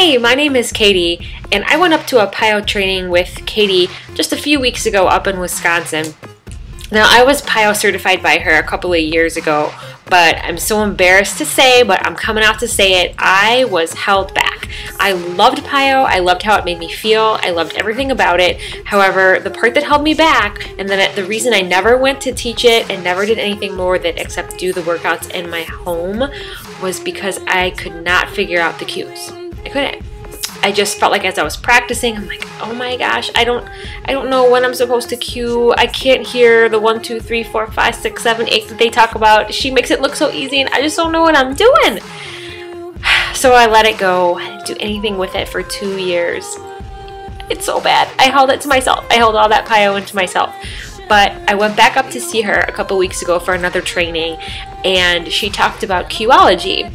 Hi, my name is Katie, and I went up to a PIO training with Katie just a few weeks ago up in Wisconsin. Now, I was PIO certified by her a couple of years ago, but I'm so embarrassed to say, but I'm coming out to say it, I was held back. I loved PIO, I loved how it made me feel, I loved everything about it. However, the part that held me back, and then the reason I never went to teach it and never did anything more than except do the workouts in my home, was because I could not figure out the cues. I couldn't. I just felt like as I was practicing, I'm like, oh my gosh, I don't know when I'm supposed to cue. I can't hear the 1, 2, 3, 4, 5, 6, 7, 8 that they talk about. She makes it look so easy and I just don't know what I'm doing. So I let it go. I didn't do anything with it for 2 years. It's so bad. I held it to myself. I held all that PIO into myself. But I went back up to see her a couple weeks ago for another training, and she talked about Cueology,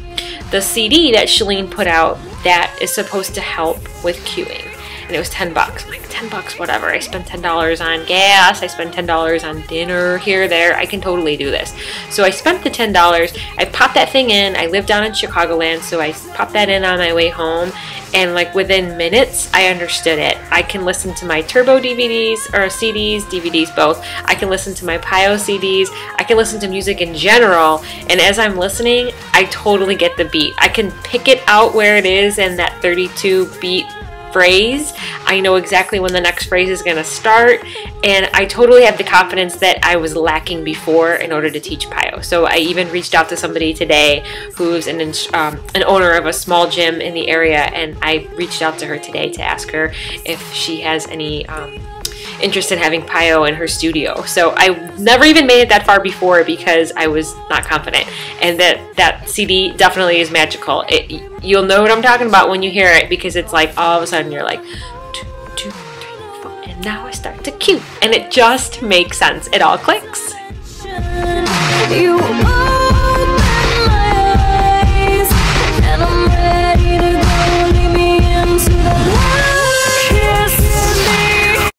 the CD that Shalene put out that is supposed to help with cueing. And it was $10. I'm like, $10, whatever. I spent $10 on gas. I spent $10 on dinner here, there. I can totally do this. So I spent the $10. I popped that thing in. I live down in Chicagoland, so I popped that in on my way home. And like within minutes, I understood it. I can listen to my Turbo DVDs, or CDs, DVDs both. I can listen to my PIO CDs. I can listen to music in general. And as I'm listening, I totally get the beat. I can pick it out where it is in that 32 beat phrase. I know exactly when the next phrase is going to start, and I totally have the confidence that I was lacking before in order to teach PIO. So I even reached out to somebody today who's an owner of a small gym in the area, and I reached out to her today to ask her if she has any interest in having PIO in her studio. So I never even made it that far before because I was not confident, and that CD definitely is magical. You'll know what I'm talking about when you hear it, because it's like all of a sudden you're like 2, 2, 3, 4, and now I start to cue, and it just makes sense. It all clicks. You are